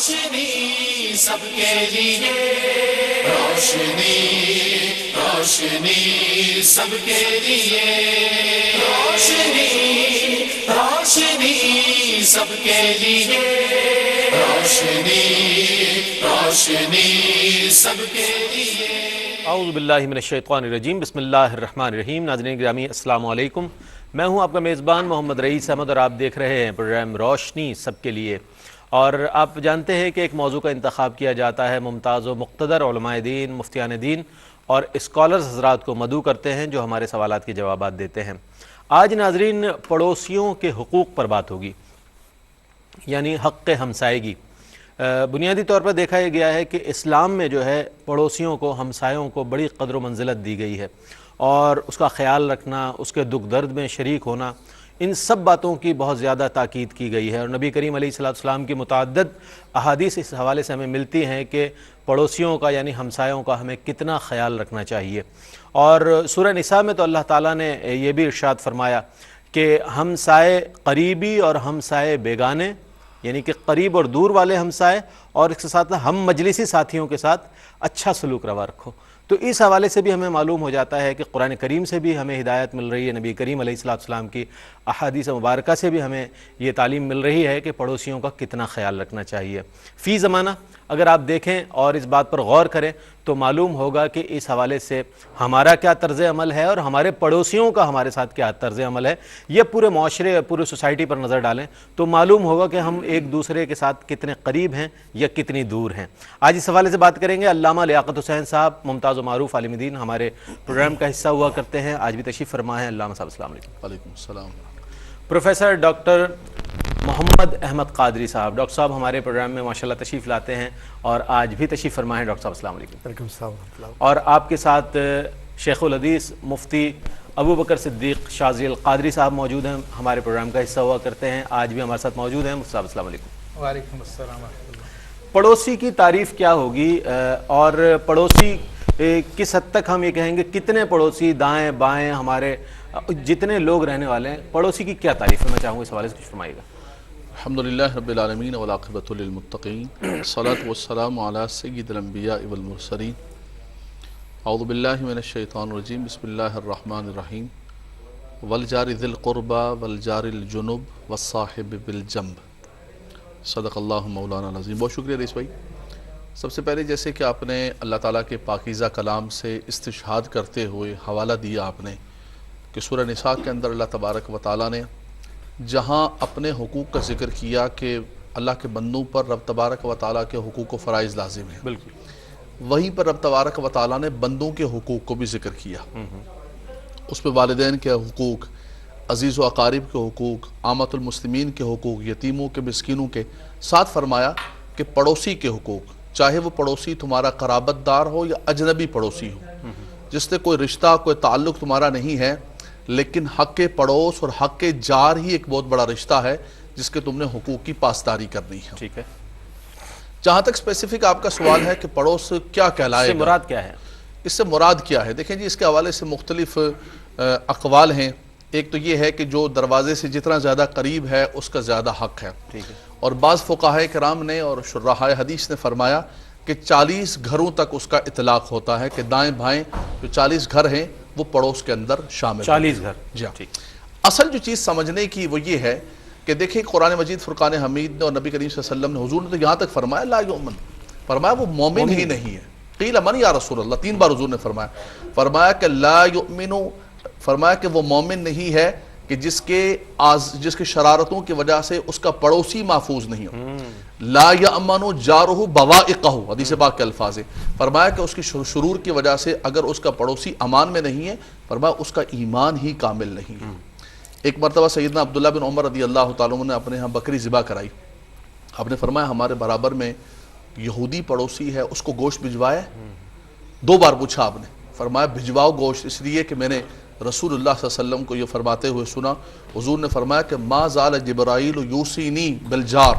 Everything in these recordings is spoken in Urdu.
روشنی سب کے لیے، روشنی روشنی سب کے لیے، روشنی روشنی سب کے لیے، روشنی روشنی سب کے لیے۔ اعوذ باللہ من الشیطان الرجیم، بسم اللہ الرحمن الرحیم۔ ناظرین گرامی السلام علیکم، میں ہوں آپ کا میزبان محمد رئیس احمد اور آپ دیکھ رہے ہیں پروگرام روشنی سب کے لیے۔ اور آپ جانتے ہیں کہ ایک موضوع کا انتخاب کیا جاتا ہے، ممتاز و مقتدر علماء دین، مفتیان دین اور اسکالرز حضرات کو مدعو کرتے ہیں جو ہمارے سوالات کے جوابات دیتے ہیں۔ آج ناظرین پڑوسیوں کے حقوق پر بات ہوگی، یعنی حق ہمسائیگی۔ بنیادی طور پر دیکھا یہ گیا ہے کہ اسلام میں جو ہے پڑوسیوں کو، ہمسایوں کو بڑی قدر و منزلت دی گئی ہے، اور اس کا خیال رکھنا، اس کے دکھ درد میں شریک ہونا، ان سب باتوں کی بہت زیادہ تاکید کی گئی ہے۔ اور نبی کریم علیہ السلام کی متعدد احادیث اس حوالے سے ہمیں ملتی ہیں کہ پڑوسیوں کا یعنی ہمسایوں کا ہمیں کتنا خیال رکھنا چاہیے۔ اور سورہ نساء میں تو اللہ تعالیٰ نے یہ بھی ارشاد فرمایا کہ ہمسائے قریبی اور ہمسائے بیگانے، یعنی کہ قریب اور دور والے ہمسائے اور اس کے ساتھ ہم مجلسی ساتھیوں کے ساتھ اچھا سلوک روا رکھو۔ تو اس حوالے سے بھی ہمیں معلوم ہو جاتا ہے کہ قرآن کریم سے بھی ہمیں ہدایت مل رہی ہے، نبی کریم علیہ السلام کی احادیث مبارکہ سے بھی ہمیں یہ تعلیم مل رہی ہے کہ پڑوسیوں کا کتنا خیال رکھنا چاہیے۔ فی زمانہ اگر آپ دیکھیں اور اس بات پر غور کریں تو معلوم ہوگا کہ اس حوالے سے ہمارا کیا طرز عمل ہے اور ہمارے پڑوسیوں کا ہمارے ساتھ کیا طرز عمل ہے، یہ پورے معاشرے پورے سوسائٹی پر نظر ڈالیں تو معلوم ہوگا کہ ہم ایک دوسرے کے ساتھ کتنے قریب ہیں یا کتنی دور ہیں۔ آج اس حوالے سے بات کریں گے۔ علامہ لیاقت حسین صاحب ممتاز و معروف عالم دین ہمارے پروگرام کا حصہ ہوا کرتے ہیں، آج بھی تشریف فرما ہے۔ علامہ صاحب السلام علیکم۔ وعلیکم السلام۔ پروفیسر ڈاکٹر محمد احمد قادری صاحب، ڈاکٹر صاحب ہمارے پروگرام میں ماشاءاللہ تشریف لاتے ہیں اور آج بھی تشریف فرما ہے۔ ڈاکٹر صاحب السلام علیکم۔ وعلیکم السلام۔ اور آپ کے ساتھ شیخ الحدیث مفتی ابو بکر صدیق شاذلی القادری صاحب موجود ہیں، ہمارے پروگرام کا حصہ ہوا کرتے ہیں، آج بھی ہمارے ساتھ موجود ہیں۔ مفتی صاحب السلام علیکم۔ وعلیکم السلام ورحمۃ اللہ۔ پڑوسی کی تعریف کیا ہوگی، اور پڑوسی کس حد تک ہم یہ کہیں گے کتنے پڑوسی دائیں بائیں ہمارے جتنے لوگ رہنے والے ہیں، پڑوسی کی کیا تعریف ہے؟ میں چاہوں گا اس حوالے سے کچھ فرمائیے گا۔ الحمدللہ رب العالمین والعاقبۃ للمتقین، الصلاۃ والسلام علی سید الانبیاء والمرسلین، اعوذ باللہ من الشیطان الرجیم، بسم اللہ الرحمن الرحیم، والجار ذی القربى والجار الجنب والصاحب بالجنب، صدق اللہ مولانا العظیم۔ بہت شکریہ رئیس بھائی۔ سب سے پہلے جیسے کہ آپ نے اللہ تعالیٰ کے پاکیزہ کلام سے استشہاد کرتے ہوئے حوالہ دیا آپ نے کہ سورہ نساء کے اندر اللہ تبارک و تعالیٰ نے جہاں اپنے حقوق کا ذکر کیا کہ اللہ کے بندوں پر رب تبارک و تعالیٰ کے حقوق و فرائض لازم ہیں، بالکل وہیں پر رب تبارک و تعالیٰ نے بندوں کے حقوق کو بھی ذکر کیا۔ اس پہ والدین کے حقوق، عزیز و اقارب کے حقوق، عامۃ المسلمین کے حقوق، یتیموں کے، مسکینوں کے، ساتھ فرمایا کہ پڑوسی کے حقوق، چاہے وہ پڑوسی تمہارا قرابت دار ہو یا اجنبی پڑوسی ہو، جس سے کوئی رشتہ کوئی تعلق تمہارا نہیں ہے، لیکن حق پڑوس اور حق جار ہی ایک بہت بڑا رشتہ ہے جس کے تم نے حقوق کی پاسداری کرنی ہے۔ ٹھیک ہے۔ جہاں تک اسپیسیفک آپ کا سوال ہے کہ پڑوس کیا کہلائے اس سے مراد کیا ہے؟ اس سے مراد کیا ہے؟ دیکھیں جی، اس کے حوالے سے مختلف اقوال ہیں۔ ایک تو یہ ہے کہ جو دروازے سے جتنا زیادہ قریب ہے اس کا زیادہ حق ہے، اور بعض فقہاء کرام نے اور شراحہ حدیث نے فرمایا کہ 40 گھروں تک اس کا اطلاق ہوتا ہے کہ دائیں بائیں جو 40 گھر ہیں وہ پڑوس کے اندر شامل 40 گھر۔ جی ہاں۔ اصل جو چیز سمجھنے کی وہ یہ ہے کہ دیکھیں قرآن مجید فرقان حمید نے اور نبی کریم صلی اللہ علیہ وسلم نے، حضور نے تو یہاں تک فرمایا لا یؤمن، فرمایا وہ مومن ہی نہیں ہے۔ قیل من یا رسول اللہ، 3 بار حضور نے فرمایا کہ لا یؤمن، فرمایا کہ وہ مومن نہیں ہے کہ جس کے شرارتوں کی وجہ سے اس کا پڑوسی محفوظ نہیں ہو۔ لا یأمن جارہ بوائقہ، حدیث پاک کے الفاظ ہیں۔ فرمایا کہ اس کی شرور کی وجہ سے اگر اس کا پڑوسی امان میں نہیں ہے، فرمایا اس کا ایمان ہی کامل نہیں ہے۔ ایک مرتبہ سیدنا عبداللہ بن عمر رضی اللہ تعالیٰ عنہ نے اپنے ہاں بکری ذبح کرائی۔ آپ نے فرمایا ہمارے برابر میں یہودی پڑوسی ہے، اس کو گوشت بھجوایا؟ 2 بار پوچھا آپ نے، فرمایا بھجواؤ گوشت، اس لیے کہ میں نے رسول اللہ صلی اللہ علیہ وسلم کو یہ فرماتے ہوئے سنا۔ حضور نے فرمایا کہ ما زال جبرائیل یوصینی بالجار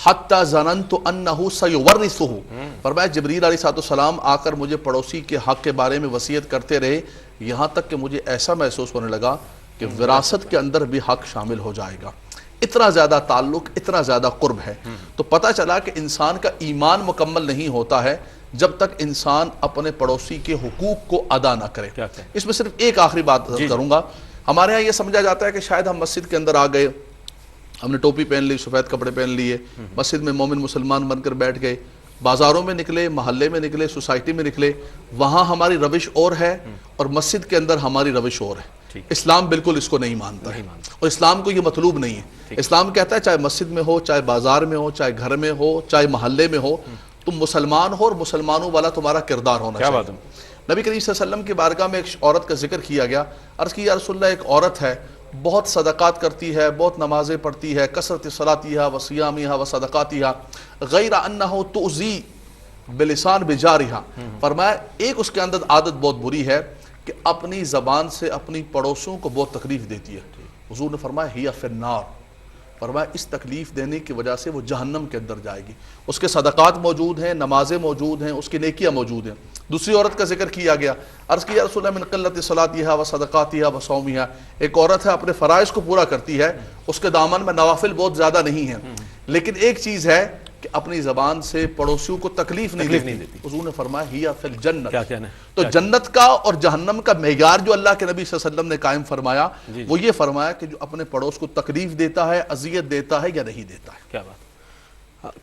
حتی ظننت انہ سیورثہ، فرمایا جبریل علیہ السلام آ کر مجھے پڑوسی کے حق کے بارے میں وصیت کرتے رہے، یہاں تک کہ مجھے ایسا محسوس ہونے لگا کہ وراثت کے اندر بھی حق شامل ہو جائے گا۔ اتنا زیادہ تعلق، اتنا زیادہ قرب ہے. تو پتہ چلا کہ انسان کا ایمان مکمل نہیں ہوتا ہے جب تک انسان اپنے پڑوسی کے حقوق کو ادا نہ کرے. اس میں صرف ایک آخری بات کروں گا. ہمارے ہاں یہ سمجھا جاتا ہے کہ شاید ہم مسجد کے اندر آ گئے، ہم نے ٹوپی پہن لی، سفید کپڑے پہن لیے، مسجد میں مومن مسلمان بن کر بیٹھ گئے، بازاروں میں نکلے، محلے میں نکلے، سوسائٹی میں نکلے، وہاں ہماری روش اور ہے اور مسجد کے اندر ہماری روش اور ہے. اسلام بالکل اس کو نہیں مانتا ہے اور اسلام کو یہ مطلوب نہیں ہے. اسلام کہتا ہے چاہے مسجد میں ہو، چاہے بازار میں ہو، چاہے گھر میں ہو، چاہے محلے میں ہو، تم مسلمان ہو اور مسلمانوں والا تمہارا کردار ہونا چاہیے. نبی کریم صلی اللہ علیہ وسلم کی بارگاہ میں ایک عورت کا ذکر کیا گیا. عرض کی یا رسول اللہ، ایک عورت ہے بہت صدقات کرتی ہے، بہت نمازیں پڑھتی ہے، کثرت صلاتیہا و صیامیہا و صدقاتیہا غیر انہا تؤذی بلسان بجارہا. فرمایا ایک اس کے اندر عادت بہت بری ہے کہ اپنی زبان سے اپنی پڑوسوں کو بہت تکلیف دیتی ہے. حضور نے فرمایا ہی فی النار، فرمایا اس تکلیف دینے کی وجہ سے وہ جہنم کے اندر جائے گی. اس کے صدقات موجود ہیں، نمازیں موجود ہیں، اس کی نیکیاں موجود ہیں. دوسری عورت کا ذکر کیا گیا. عرض کیا رسول اللہ من قلت صلاتیہا و صدقاتیہا و صومیہا، ایک عورت ہے اپنے فرائض کو پورا کرتی ہے، اس کے دامن میں نوافل بہت زیادہ نہیں ہیں، لیکن ایک چیز ہے کہ اپنی زبان سے پڑوسیوں کو تکلیف نہیں دیتی. حضور نے فرمایا ہی فی الجنت. تو جنت کا اور جہنم کا معیار جو اللہ کے نبی صلی اللہ علیہ وسلم نے قائم فرمایا وہ یہ فرمایا کہ جو اپنے پڑوس کو تکلیف دیتا ہے، اذیت دیتا ہے یا نہیں دیتا ہے. کیا بات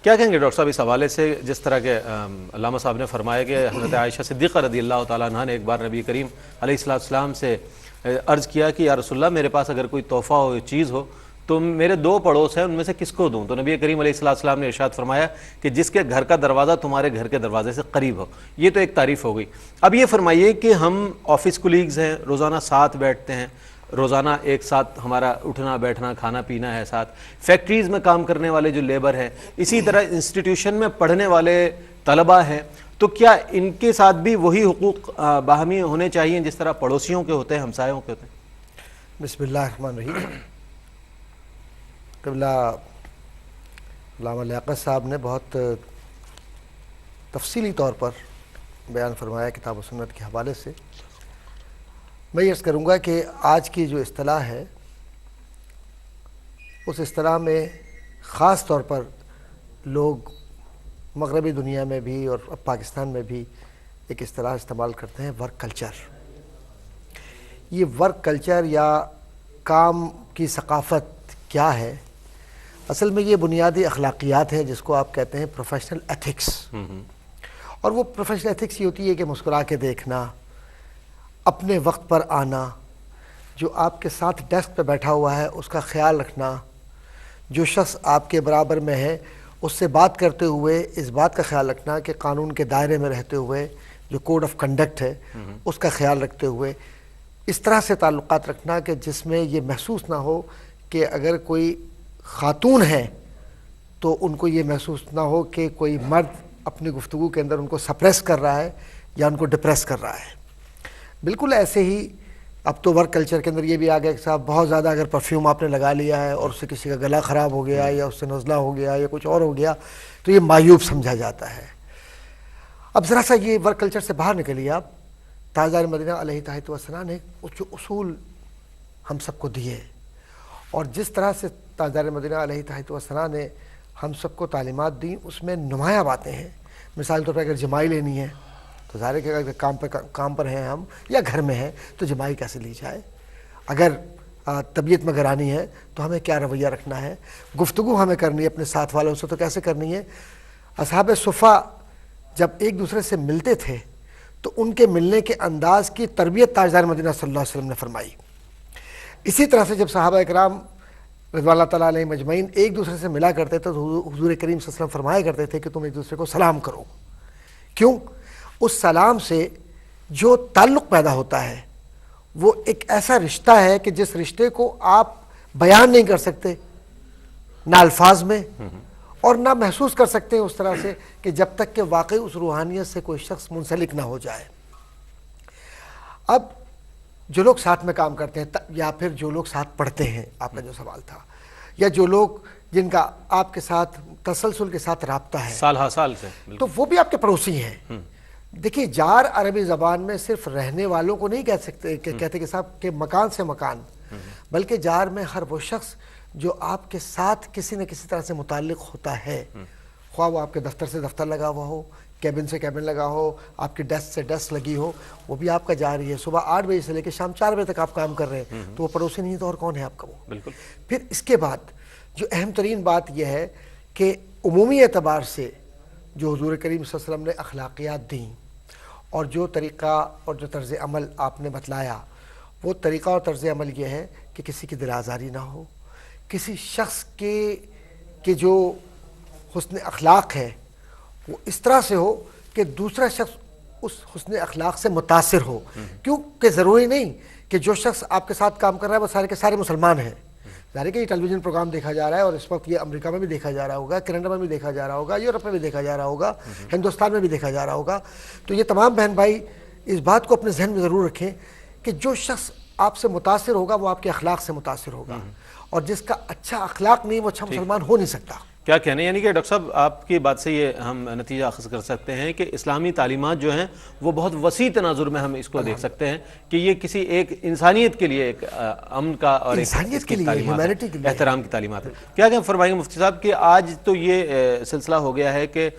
کیا کہیں گے ڈاکٹر صاحب اس حوالے سے، جس طرح کے علامہ صاحب نے فرمایا کہ حضرت عائشہ صدیقہ رضی اللہ تعالیٰ عنہ نے ایک بار نبی کریم علیہ السلام سے عرض کیا کہ یا رسول اللہ میرے پاس اگر کوئی تحفہ ہو، چیز ہو تو میرے دو پڑوس ہیں، ان میں سے کس کو دوں؟ تو نبی کریم علیہ السلام نے ارشاد فرمایا کہ جس کے گھر کا دروازہ تمہارے گھر کے دروازے سے قریب ہو. یہ تو ایک تعریف ہو گئی. اب یہ فرمائیے کہ ہم آفس کولیگز ہیں، روزانہ ساتھ بیٹھتے ہیں، روزانہ ایک ساتھ ہمارا اٹھنا بیٹھنا کھانا پینا ہے ساتھ، فیکٹریز میں کام کرنے والے جو لیبر ہیں، اسی طرح انسٹیٹیوشن میں پڑھنے والے طلبہ ہیں، تو کیا ان کے ساتھ بھی وہی حقوق باہمی ہونے چاہیے جس طرح پڑوسیوں کے ہوتے ہیں، ہمسایوں کے ہوتے ہیں؟ بسم اللہ الرحمن الرحیم. قبلہ علامہ لیاقت صاحب نے بہت تفصیلی طور پر بیان فرمایا کتاب و سنت کے حوالے سے. میں یہ عرض کروں گا کہ آج کی جو اصطلاح ہے اس اصطلاح میں خاص طور پر لوگ مغربی دنیا میں بھی اور پاکستان میں بھی ایک اصطلاح استعمال کرتے ہیں، ورک کلچر. یہ ورک کلچر یا کام کی ثقافت کیا ہے؟ اصل میں یہ بنیادی اخلاقیات ہیں جس کو آپ کہتے ہیں پروفیشنل ایتھکس. اور وہ پروفیشنل ایتھکس یہ ہوتی ہے کہ مسکرا کے دیکھنا، اپنے وقت پر آنا، جو آپ کے ساتھ ڈیسک پہ بیٹھا ہوا ہے اس کا خیال رکھنا، جو شخص آپ کے برابر میں ہے اس سے بات کرتے ہوئے اس بات کا خیال رکھنا کہ قانون کے دائرے میں رہتے ہوئے جو کوڈ آف کنڈکٹ ہے اس کا خیال رکھتے ہوئے اس طرح سے تعلقات رکھنا کہ جس میں یہ محسوس نہ ہو کہ اگر کوئی خاتون ہیں تو ان کو یہ محسوس نہ ہو کہ کوئی مرد اپنی گفتگو کے اندر ان کو سپریس کر رہا ہے یا ان کو ڈپریس کر رہا ہے. بالکل ایسے ہی اب تو ورک کلچر کے اندر یہ بھی آ گیا کہ صاحب بہت زیادہ اگر پرفیوم آپ نے لگا لیا ہے اور اس سے کسی کا گلا خراب ہو گیا یا اس سے نزلہ ہو گیا یا کچھ اور ہو گیا تو یہ معیوب سمجھا جاتا ہے. اب ذرا سا یہ ورک کلچر سے باہر نکلیے آپ. تاجدار مدینہ علیہ الصلوۃ والسلام نے جو اصول ہم سب کو دیے اور جس طرح سے تاجدار مدینہ علیہ الصلوۃ والسلام نے ہم سب کو تعلیمات دیں اس میں نمایاں باتیں ہیں. مثال طور پر اگر جمائی لینی ہے تو ظاہر ہے کہ اگر کام پر ہیں ہم یا گھر میں ہیں تو جمائی کیسے لی جائے، اگر طبیعت میں گرانی ہے تو ہمیں کیا رویہ رکھنا ہے، گفتگو ہمیں کرنی ہے اپنے ساتھ والوں سے تو کیسے کرنی ہے. اصحاب صفہ جب ایک دوسرے سے ملتے تھے تو ان کے ملنے کے انداز کی تربیت تاجدار مدینہ صلی اللہ علیہ وسلم نے فرمائی. اسی طرح سے جب صحابہ اکرام رضوان اللہ تعالیٰ علیہ مجمعین ایک دوسرے سے ملا کرتے تھے تو حضور کریم صلی اللہ علیہ وسلم فرمایا کرتے تھے کہ تم ایک دوسرے کو سلام کرو. کیوں؟ اس سلام سے جو تعلق پیدا ہوتا ہے وہ ایک ایسا رشتہ ہے کہ جس رشتے کو آپ بیان نہیں کر سکتے نہ الفاظ میں اور نہ محسوس کر سکتے ہیں اس طرح سے کہ جب تک کہ واقعی اس روحانیت سے کوئی شخص منسلک نہ ہو جائے. اب جو لوگ ساتھ میں کام کرتے ہیں یا پھر جو لوگ ساتھ پڑھتے ہیں، آپ کا جو سوال تھا، یا جو لوگ جن کا آپ کے ساتھ تسلسل کے ساتھ رابطہ ہے سال ہا سال سے، تو وہ بھی آپ کے پڑوسی ہیں. دیکھیے جار عربی زبان میں صرف رہنے والوں کو نہیں کہہ سکتے کہ کہتے کہ صاحب کہ مکان سے مکان، بلکہ جار میں ہر وہ شخص جو آپ کے ساتھ کسی نہ کسی طرح سے متعلق ہوتا ہے، خواہ وہ آپ کے دفتر سے دفتر لگا ہوا ہو، کیبن سے کیبن لگا ہو، آپ کی ڈیسک سے ڈیسک لگی ہو، وہ بھی آپ کا جاری ہے. صبح 8 بجے سے لے کے شام 4 بجے تک آپ کام کر رہے ہیں، تو وہ پڑوسی نہیں تو اور کون ہے آپ کا وہ؟ بالکل. پھر اس کے بعد جو اہم ترین بات یہ ہے کہ عمومی اعتبار سے جو حضور کریم صلی اللہ علیہ وسلم نے اخلاقیات دیں اور جو طریقہ اور جو طرز عمل آپ نے بتلایا، وہ طریقہ اور طرز عمل یہ ہے کہ کسی کی دل آزاری نہ ہو، کسی شخص کے جو حسن اخلاق ہے وہ اس طرح سے ہو کہ دوسرا شخص اس حسن اخلاق سے متاثر ہو. کیونکہ ضروری نہیں کہ جو شخص آپ کے ساتھ کام کر رہا ہے وہ سارے کے سارے مسلمان ہیں. ظاہر ہے کہ یہ ٹیلی ویژن پروگرام دیکھا جا رہا ہے اور اس وقت یہ امریکہ میں بھی دیکھا جا رہا ہوگا، کینیڈا میں بھی دیکھا جا رہا ہوگا، یورپ میں بھی دیکھا جا رہا ہوگا، ہندوستان میں بھی دیکھا جا رہا ہوگا. تو یہ تمام بہن بھائی اس بات کو اپنے ذہن میں ضرور رکھیں کہ جو شخص آپ سے متاثر ہوگا وہ آپ کے اخلاق سے متاثر ہوگا، اور جس کا اچھا اخلاق نہیں وہ اچھا مسلمان ہو نہیں سکتا. کیا کہنے، یعنی کہ ڈاکٹر صاحب آپ کی بات سے یہ ہم نتیجہ اخذ کر سکتے ہیں کہ اسلامی تعلیمات جو ہیں وہ بہت وسیع تناظر میں ہم اس کو دیکھ سکتے ہیں کہ یہ کسی ایک انسانیت کے لیے ایک امن کا اور انسانیت کے لیے، ہیومینٹی کے لیے احترام کی تعلیمات ہے. کیا فرمائیں گے مفتی صاحب کہ آج تو یہ سلسلہ ہو گیا ہے کہ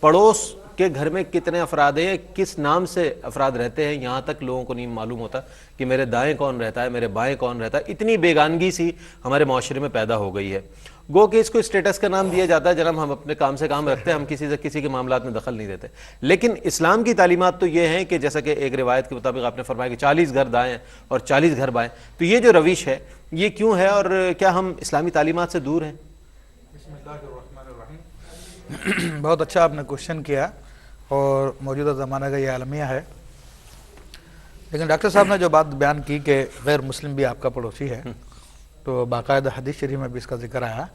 پڑوس کے گھر میں کتنے افراد ہیں، کس نام سے افراد رہتے ہیں، یہاں تک لوگوں کو نہیں معلوم ہوتا کہ میرے دائیں کون رہتا ہے، میرے بائیں کون رہتا ہے. اتنی بیگانگی سی ہمارے معاشرے میں پیدا ہو گئی ہے. گو کہ اس کو اسٹیٹس کا نام دیا جاتا ہے، جناب ہم اپنے کام سے کام رکھتے ہیں، ہم کسی کے معاملات میں دخل نہیں دیتے. لیکن اسلام کی تعلیمات تو یہ ہیں کہ جیسا کہ ایک روایت کے مطابق آپ نے فرمایا کہ 40 گھر دائیں اور 40 گھر بائیں. تو یہ جو روش ہے یہ کیوں ہے اور کیا ہم اسلامی تعلیمات سے دور ہیں؟ بسم اللہ الرحمن الرحیم. بہت اچھا آپ نے کوشچن کیا اور موجودہ زمانہ کا یہ عالمیہ ہے. لیکن ڈاکٹر صاحب نے جو بات بیان کی کہ غیر مسلم بھی آپ کا پڑوسی ہے، تو باقاعدہ حدیث شریف میں بھی اس کا ذکر آیا،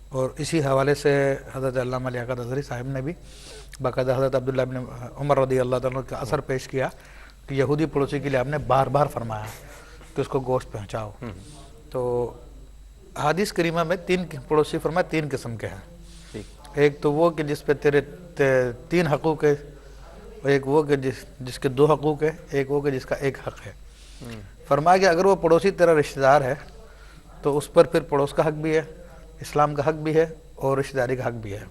اور اسی حوالے سے حضرت علامہ لیاقت اظہری صاحب نے بھی باقاعدہ حضرت عبداللہ بن عمر رضی اللہ تعالیٰ کا اثر پیش کیا کہ یہودی پڑوسی کے لیے آپ نے بار بار فرمایا کہ اس کو گوشت پہنچاؤ. تو حدیث کریمہ میں 3 پڑوسی فرمایا 3 قسم کے ہیں. ایک تو وہ کہ جس پہ تیرے 3 حقوق ہے، ایک وہ کہ جس کے 2 حقوق ہے، ایک وہ کہ جس کا 1 حق ہے. فرمایا کہ اگر وہ پڑوسی تیرا رشتہ دار ہے تو اس پر پھر پڑوس کا حق بھی ہے، اسلام کا حق بھی ہے اور رشتہ داری کا حق بھی ہے.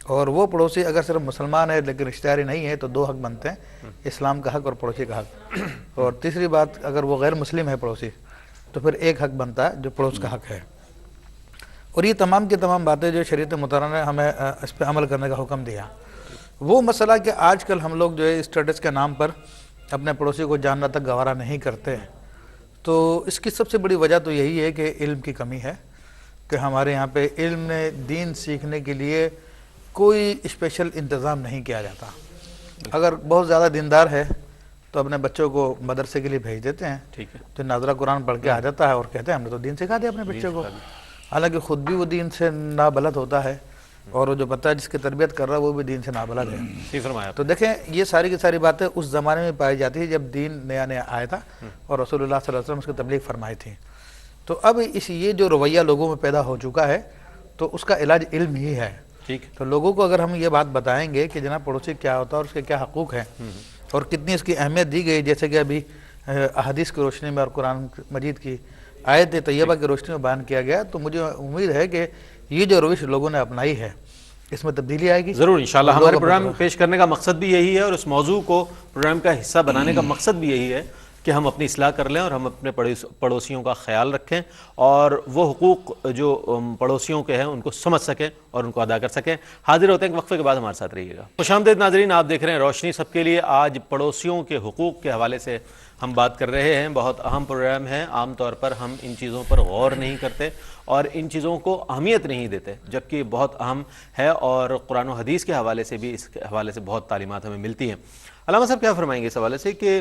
اور وہ پڑوسی اگر صرف مسلمان ہے لیکن رشتہ داری نہیں ہے تو 2 حق بنتے ہیں، اسلام کا حق اور پڑوسی کا حق. اور تیسری بات، اگر وہ غیر مسلم ہے پڑوسی تو پھر 1 حق بنتا ہے جو پڑوس کا حق ہے. اور یہ تمام کی تمام باتیں جو شریعت مطہرہ نے ہمیں اس پہ عمل کرنے کا حکم دیا. وہ مسئلہ کہ آج کل ہم لوگ جو ہے اسٹیٹس کے نام پر اپنے پڑوسی کو جاننا تک گوارا نہیں کرتے، تو اس کی سب سے بڑی وجہ تو یہی ہے کہ علم کی کمی ہے کہ ہمارے یہاں پہ علم دین سیکھنے کے لیے کوئی اسپیشل انتظام نہیں کیا جاتا. اگر بہت زیادہ دیندار ہے تو اپنے بچوں کو مدرسے کے لیے بھیج دیتے ہیں، ٹھیک ہے، تو ناظرہ قرآن پڑھ کے آ جاتا ہے اور کہتے ہیں ہم نے تو دین سکھا دیا اپنے بچوں کو، حالانکہ خود بھی وہ دین سے نابلد ہوتا ہے اور وہ جو بچہ جس کی تربیت کر رہا ہے وہ بھی دین سے نابلد ہے. صحیح فرمایا. تو دیکھیں یہ ساری کی ساری باتیں اس زمانے میں پائی جاتی ہے جب دین نیا نیا آیا تھا اور رسول اللہ صلی اللہ علیہ وسلم اس کی تبلیغ فرمائی تھی. تو اب یہ جو رویہ لوگوں میں پیدا ہو چکا ہے تو اس کا علاج علم ہی ہے. ٹھیک. تو لوگوں کو اگر ہم یہ بات بتائیں گے کہ جناب پڑوسی کیا ہوتا ہے اور اس کے کیا حقوق ہیں اور کتنی اس کی اہمیت دی گئی، جیسے کہ ابھی احادیث کی روشنی میں اور قرآن مجید کی آیت طیبہ کی روشنی میں بیان کیا گیا، تو مجھے امید ہے کہ یہ جو روش لوگوں نے اپنائی ہے اس میں تبدیلی آئے گی ضرور انشاءاللہ. ہمارے پروگرام پیش کرنے کا مقصد بھی یہی ہے اور اس موضوع کو پروگرام کا حصہ بنانے کا مقصد بھی یہی ہے کہ ہم اپنی اصلاح کر لیں اور ہم اپنے پڑوسیوں کا خیال رکھیں اور وہ حقوق جو پڑوسیوں کے ہیں ان کو سمجھ سکیں اور ان کو ادا کر سکیں. حاضر ہوتے ہیں وقفے کے بعد ہمارے ساتھ رہیے گا. خوش آمدید ناظرین، آپ دیکھ رہے ہیں روشنی سب کے لیے. آج پڑوسیوں کے حقوق کے حوالے سے ہم بات کر رہے ہیں. بہت اہم پروگرام ہے. عام طور پر ہم ان چیزوں پر غور نہیں کرتے اور ان چیزوں کو اہمیت نہیں دیتے، جبکہ بہت اہم ہے اور قرآن و حدیث کے حوالے سے بھی اس کے حوالے سے بہت تعلیمات ہمیں ملتی ہیں. علامہ صاحب کیا فرمائیں گے اس حوالے سے کہ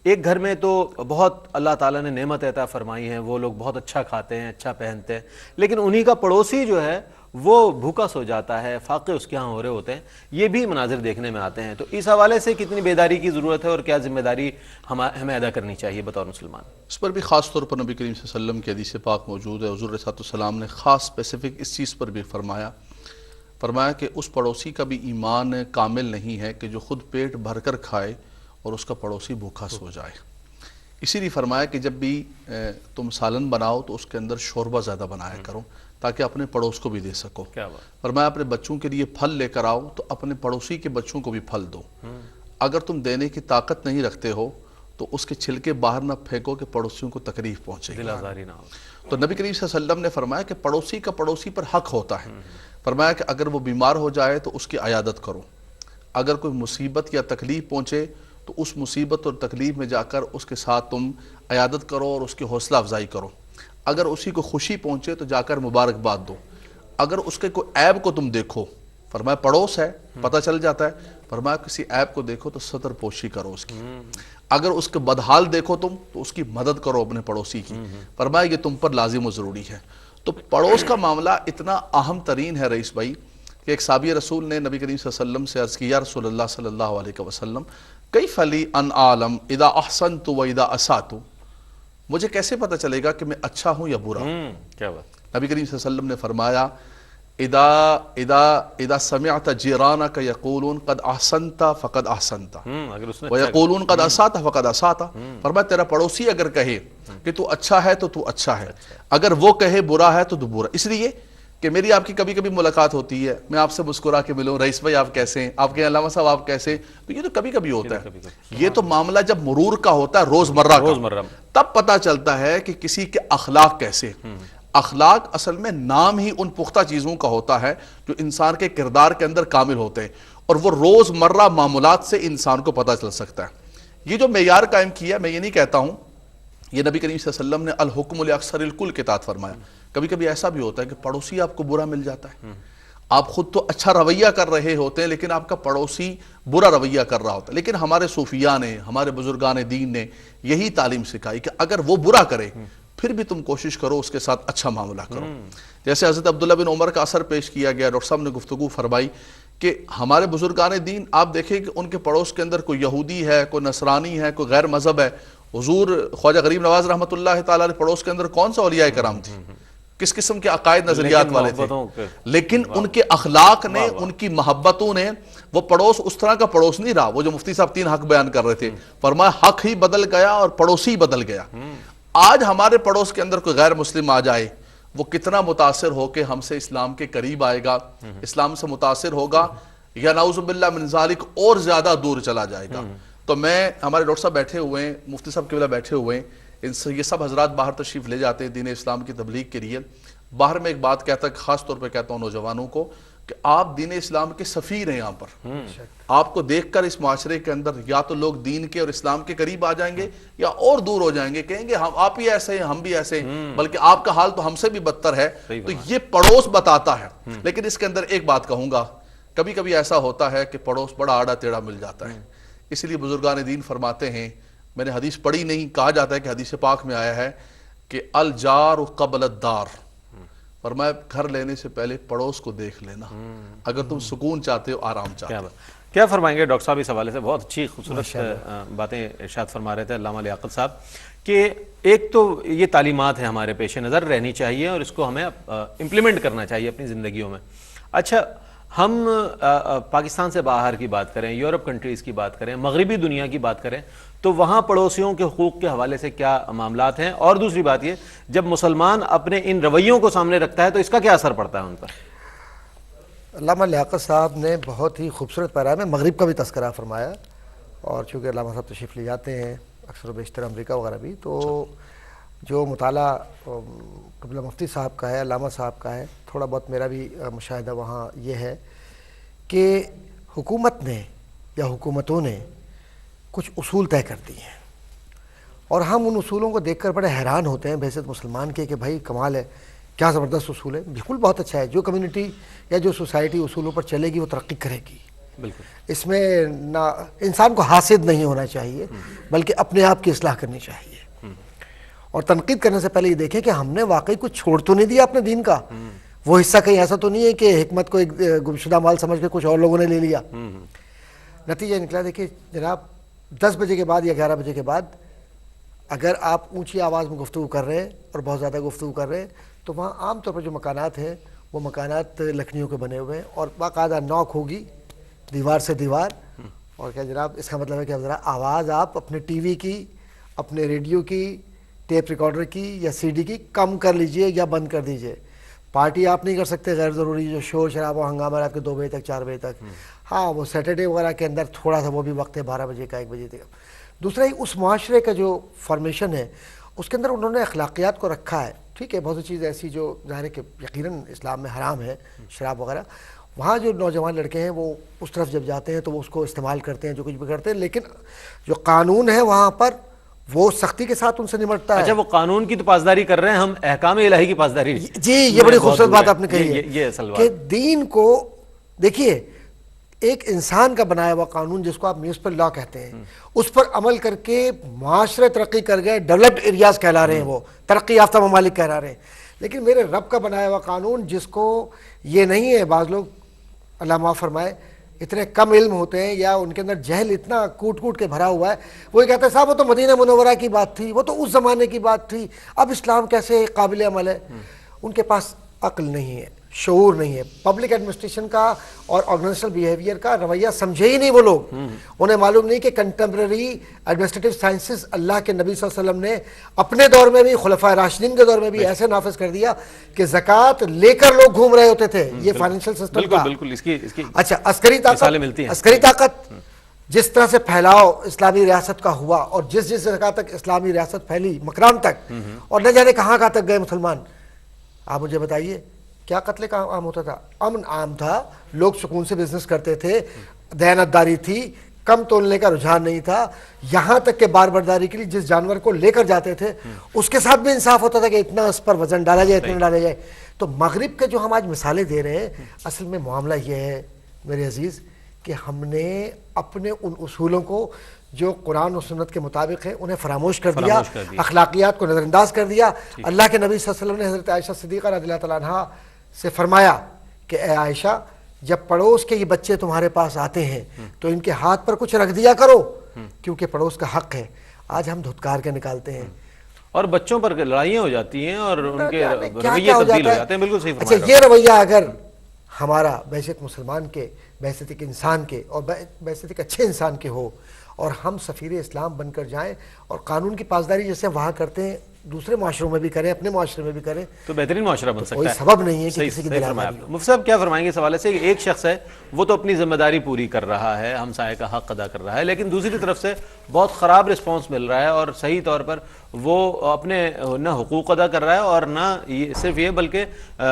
ایک گھر میں تو بہت اللہ تعالیٰ نے نعمت عطا فرمائی ہے، وہ لوگ بہت اچھا کھاتے ہیں، اچھا پہنتے ہیں، لیکن انہی کا پڑوسی جو ہے وہ بھوکا سو جاتا ہے، فاقے اس کے ہاں ہو رہے ہوتے ہیں. یہ بھی مناظر دیکھنے میں آتے ہیں. تو اس حوالے سے کتنی بیداری کی ضرورت ہے اور کیا ذمہ داری ہمیں ادا کرنی چاہیے بطور مسلمان؟ اس پر بھی خاص طور پر نبی کریم صلی اللہ علیہ وسلم کی حدیث پاک موجود ہے. حضور علیہ السلام نے خاص اسپیسیفک اس چیز پر بھی فرمایا کہ اس پڑوسی کا بھی ایمان کامل نہیں ہے کہ جو خود پیٹ بھر کر کھائے اور اس کا پڑوسی بھوکا سو جائے. اسی لیے فرمایا کہ جب بھی تم سالن بناؤ تو اس کے اندر شوربہ زیادہ بنایا کرو تاکہ اپنے پڑوس کو بھی دے سکو. کیا بات. فرمایا اپنے بچوں کے لیے پھل لے کر آؤ تو اپنے پڑوسی کے بچوں کو بھی پھل دو. اگر تم دینے کی طاقت نہیں رکھتے ہو تو اس کے چھلکے باہر نہ پھینکو کہ پڑوسیوں کو تکلیف پہنچے گی. دل آزاری نہ ہو. تو نبی کریم صلی اللہ علیہ وسلم نے فرمایا کہ پڑوسی کا پڑوسی پر حق ہوتا ہے. فرمایا کہ اگر وہ بیمار ہو جائے تو اس کی عیادت کرو. اگر کوئی مصیبت یا تکلیف پہنچے تو اس مصیبت اور تکلیف میں جا کر اس کے ساتھ تم عیادت کرو اور اس کی حوصلہ افزائی کرو. اگر اسی کو خوشی پہنچے تو جا کر مبارکباد دو. اگر اس کے کوئی عیب کو تم دیکھو، فرمایا پڑوس ہے پتہ چل جاتا ہے، فرمایا کسی عیب کو دیکھو تو ستر پوشی کرو اس کی. اگر اس کے بدحال دیکھو تم تو اس کی مدد کرو اپنے پڑوسی کی. فرمایا یہ تم پر لازم و ضروری ہے. تو پڑوس کا معاملہ اتنا اہم ترین ہے رئیس بھائی کہ ایک صحابی رسول نے نبی کریم صلی اللہ علیہ وسلم سے عرض کی، یا رسول اللہ صلی اللہ علیہ وسلم کیف لی ان اعلم اذا احسنت و اذا اسأت، مجھے کیسے پتہ چلے گا کہ میں اچھا ہوں یا برا ہوں. کیا بات. نبی کریم صلی اللہ علیہ وسلم نے فرمایا اذا سمعت جیرانک یقولون قد احسنت فقد احسنت اگر اس نے ویقولون قد اسأت فقد اسأت. فرمایا تیرا پڑوسی اگر کہے کہ تو اچھا ہے تو تو اچھا ہے، اگر وہ کہے برا ہے تو تو برا. اس لیے کہ میری آپ کی کبھی کبھی ملاقات ہوتی ہے، میں آپ سے مسکرا کے ملوں، رئیس بھائی آپ کیسے ہیں، آپ کے علامہ صاحب آپ کیسے ہیں، تو یہ تو کبھی کبھی ہوتا ہے. یہ تو معاملہ جب مرور کا ہوتا ہے روزمرہ کا، تب پتہ چلتا ہے کہ کسی کے اخلاق کیسے. اخلاق اصل میں نام ہی ان پختہ چیزوں کا ہوتا ہے جو انسان کے کردار کے اندر کامل ہوتے ہیں، اور وہ روزمرہ معاملات سے انسان کو پتہ چل سکتا ہے. یہ جو معیار قائم کیا، میں یہ نہیں کہتا ہوں، یہ نبی کریم صلی اللہ علیہ وسلم نے الحکم لاکثر الکل کے تحت فرمایا. کبھی کبھی ایسا بھی ہوتا ہے کہ پڑوسی آپ کو برا مل جاتا ہے، آپ خود تو اچھا رویہ کر رہے ہوتے ہیں لیکن آپ کا پڑوسی برا رویہ کر رہا ہوتا ہے. لیکن ہمارے صوفیاء نے، ہمارے بزرگان دین نے یہی تعلیم سکھائی کہ اگر وہ برا کرے پھر بھی تم کوشش کرو اس کے ساتھ اچھا معاملہ کرو. جیسے حضرت عبداللہ بن عمر کا اثر پیش کیا گیا، ڈاکٹر صاحب نے گفتگو فرمائی کہ ہمارے بزرگان دین آپ دیکھیں کہ ان کے پڑوس کے اندر کوئی یہودی ہے، کوئی نصرانی ہے، کوئی غیر مذہب ہے. حضور خواجہ غریب نواز رحمۃ اللہ تعالیٰ پڑوس کے اندر کون سا اولیاء کرام تھے، کس قسم کے عقائد نظریات والے تھے، لیکن ان کے اخلاق نے، ان کی محبتوں نے، وہ پڑوس اس طرح کا پڑوس نہیں رہا. وہ جو مفتی صاحب 3 حق بیان کر رہے تھے، فرمایا حق ہی بدل گیا اور پڑوسی بدل گیا. آج ہمارے پڑوس کے اندر کوئی غیر مسلم آ جائے، وہ کتنا متاثر ہو کے ہم سے اسلام کے قریب آئے گا، اسلام سے متاثر ہوگا، یا نعوذ باللہ من ذالک اور زیادہ دور چلا جائے گا. تو میں، ہمارے ڈاکٹر صاحب بیٹھے ہوئے ہیں، مفتی صاحب قبلہ بیٹھے ہوئے ہیں، یہ سب حضرات باہر تشریف لے جاتے ہیں دین اسلام کی تبلیغ کے لیے. باہر میں ایک بات کہتا ہے، خاص طور پہ کہتا ہوں نوجوانوں کو کہ آپ دین اسلام کے سفیر ہیں. یہاں پر آپ کو دیکھ کر اس معاشرے کے اندر یا تو لوگ دین کے اور اسلام کے قریب آ جائیں گے یا اور دور ہو جائیں گے، کہیں گے ہم آپ ہی ایسے ہیں، ہم بھی ایسے ہیں، بلکہ آپ کا حال تو ہم سے بھی بدتر ہے. تو یہ پڑوس بتاتا ہے. لیکن اس کے اندر ایک بات کہوں گا، کبھی کبھی ایسا ہوتا ہے کہ پڑوس بڑا آڑا ٹیڑھا مل جاتا ہے. اس لیے بزرگان دین فرماتے ہیں، میں نے حدیث پڑھی نہیں، کہا جاتا ہے کہ حدیث پاک میں آیا ہے کہ الجار قبل الدار، فرمایا گھر لینے سے پہلے پڑوس کو دیکھ لینا اگر تم سکون چاہتے ہو، آرام چاہتے ہو. کیا فرمائیں گے ڈاکٹر صاحب اس حوالے سے؟ بہت اچھی خوبصورت باتیں ارشاد فرما رہے تھے علامہ لیاقت صاحب کہ ایک تو یہ تعلیمات ہیں ہمارے پیش نظر رہنی چاہیے اور اس کو ہمیں امپلیمنٹ کرنا چاہیے اپنی زندگیوں میں. اچھا، ہم پاکستان سے باہر کی بات کریں، یورپ کنٹریز کی بات کریں، مغربی دنیا کی بات کریں، تو وہاں پڑوسیوں کے حقوق کے حوالے سے کیا معاملات ہیں؟ اور دوسری بات یہ، جب مسلمان اپنے ان رویوں کو سامنے رکھتا ہے تو اس کا کیا اثر پڑتا ہے ان پر؟ علامہ لیاقت صاحب نے بہت ہی خوبصورت پیرام میں مغرب کا بھی تذکرہ فرمایا، اور چونکہ علامہ صاحب تشریف لے جاتے ہیں اکثر و بیشتر امریکہ وغیرہ بھی، تو جو مطالعہ قبلہ مفتی صاحب کا ہے، علامہ صاحب کا ہے، تھوڑا بہت میرا بھی مشاہدہ وہاں یہ ہے کہ حکومت نے یا حکومتوں نے کچھ اصول طے کر دی ہیں، اور ہم ان اصولوں کو دیکھ کر بڑے حیران ہوتے ہیں بحیثیت مسلمان کے کہ بھائی کمال ہے، کیا زبردست اصول ہے. بالکل بہت اچھا ہے. جو کمیونٹی یا جو سوسائٹی اصولوں پر چلے گی وہ ترقی کرے گی. بالکل اس میں نہ انسان کو حاسد نہیں ہونا چاہیے بلکہ اپنے آپ کی اصلاح کرنی چاہیے. اور تنقید کرنے سے پہلے یہ دیکھیں کہ ہم نے واقعی کچھ چھوڑ تو نہیں دیا اپنے دین کا. وہ حصہ کہیں ایسا تو نہیں ہے کہ حکمت کو ایک گمشدہ مال سمجھ کے کچھ اور لوگوں نے لے لیا. نتیجہ نکلا دیکھیے جناب، 10 بجے کے بعد یا 11 بجے کے بعد اگر آپ اونچی آواز میں گفتگو کر رہے ہیں اور بہت زیادہ گفتگو کر رہے ہیں تو وہاں عام طور پر جو مکانات ہیں وہ مکانات لکڑیوں کے بنے ہوئے ہیں اور باقاعدہ نوک ہوگی دیوار سے دیوار. اور کیا جناب، اس کا مطلب ہے کہ ذرا آواز آپ اپنے ٹی وی کی اپنے ریڈیو کی، ٹیپ ریکارڈر کی یا سی ڈی کی کم کر لیجئے یا بند کر دیجئے. پارٹی آپ نہیں کر سکتے غیر ضروری جو شور شرابہ ہنگامہ رات کے 2 بجے تک 4 بجے تک. ہاں وہ سیٹرڈے وغیرہ کے اندر تھوڑا سا وہ بھی وقت ہے 12 بجے کا 1 بجے تک. دوسرا ہی اس معاشرے کا جو فارمیشن ہے اس کے اندر انہوں نے اخلاقیات کو رکھا ہے. ٹھیک ہے بہت سی چیز ایسی جو ظاہر ہے کہ یقیناً اسلام میں حرام ہے، شراب وغیرہ، وہاں جو نوجوان لڑکے ہیں وہ اس طرف جب جاتے ہیں تو وہ اس کو استعمال کرتے ہیں جو کچھ بھی کرتے ہیں، لیکن جو قانون ہے وہاں پر وہ سختی کے ساتھ ان سے نمٹتا ہے. اچھا وہ قانون کی تو پاسداری کر رہے ہیں، ہم احکام الہی کی پاسداری. جی یہ بڑی خوبصورت بات آپ نے کہی ہے یہ اصل بات کہ دین کو دیکھیے ایک انسان کا بنایا ہوا قانون جس کو آپ میونسپل لا کہتے ہیں، اس پر عمل کر کے معاشرے ترقی کر گئے، ڈیولپڈ ایریاز کہلا رہے ہیں، وہ ترقی یافتہ ممالک کہلا رہے ہیں. لیکن میرے رب کا بنایا ہوا قانون جس کو یہ نہیں ہے، بعض لوگ اللہ معاف فرمائے اتنے کم علم ہوتے ہیں یا ان کے اندر جہل اتنا کوٹ کوٹ کے بھرا ہوا ہے، وہ یہ کہتے ہیں صاحب وہ تو مدینہ منورہ کی بات تھی، وہ تو اس زمانے کی بات تھی، اب اسلام کیسے قابل عمل ہے. ان کے پاس عقل نہیں ہے، شعور نہیں ہے، پبلک ایڈمنسٹریشن کا اور آرگنائزیشنل بیہیویئر کا رویہ سمجھے ہی نہیں وہ لوگ. انہیں معلوم نہیں کہ کنٹمپریری ایڈمنسٹریٹو سائنسز اللہ کے نبی صلی اللہ علیہ وسلم نے اپنے دور میں بھی، خلفائے راشدین کے دور میں بھی ایسے نافذ کر دیا کہ زکوٰۃ لے کر لوگ گھوم رہے ہوتے تھے. یہ فائنینشیل سسٹم کا بالکل اس کی اچھا عسکری طاقت جس طرح سے پھیلاؤ اسلامی ریاست کا ہوا اور جس جگہ تک اسلامی ریاست پھیلی مکران تک، اور نہ جانے کہاں کہاں تک گئے مسلمان. آپ مجھے بتائیے کیا قتل کا عام ہوتا تھا؟ امن عام تھا، لوگ سکون سے بزنس کرتے تھے، دیانتداری تھی، کم تولنے کا رجحان نہیں تھا، یہاں تک کہ بار برداری کے لیے جس جانور کو لے کر جاتے تھے اس کے ساتھ بھی انصاف ہوتا تھا کہ اتنا اس پر وزن ڈالا جائے، اتنا ڈالا جائے. تو مغرب کے جو ہم آج مثالیں دے رہے ہیں اصل میں معاملہ یہ ہے میرے عزیز کہ ہم نے اپنے ان اصولوں کو جو قرآن و سنت کے مطابق ہیں انہیں فراموش کر دیا، اخلاقیات کو نظر انداز کر دیا. اللہ کے نبی صلی اللہ علیہ وسلم نے حضرت عائشہ صدیقہ رضی اللہ تعالیٰ عنہا سے فرمایا کہ اے عائشہ جب پڑوس کے یہ بچے تمہارے پاس آتے ہیں تو ان کے ہاتھ پر کچھ رکھ دیا کرو کیونکہ پڑوس کا حق ہے. آج ہم دھتکار کے نکالتے ہیں اور بچوں پر لڑائیاں ہو جاتی ہیں اور ان کے رویے تبدیل ہو جاتے ہیں. بالکل صحیح فرما رہے اچھا یہ رویہ اگر ہمارا بحیثیت مسلمان کے، بحیثیت ایک انسان کے اور بحیثیت ایک اچھے انسان کے ہو اور ہم سفیر اسلام بن کر جائیں اور قانون کی پاسداری جیسے وہاں کرتے ہیں دوسرے معاشروں میں بھی کریں، اپنے معاشرے میں بھی کریں تو بہترین معاشرہ بن سکتا ہے. کوئی سبب نہیں ہے کہ کسی کی دلالت. مفتی صاحب کیا فرمائیں گے اس حوالے سے کہ ایک شخص ہے وہ تو اپنی ذمہ داری پوری کر رہا ہے، ہمسائے کا حق ادا کر رہا ہے، لیکن دوسری طرف سے بہت خراب رسپانس مل رہا ہے اور صحیح طور پر وہ اپنے نہ حقوق ادا کر رہا ہے اور نہ صرف یہ بلکہ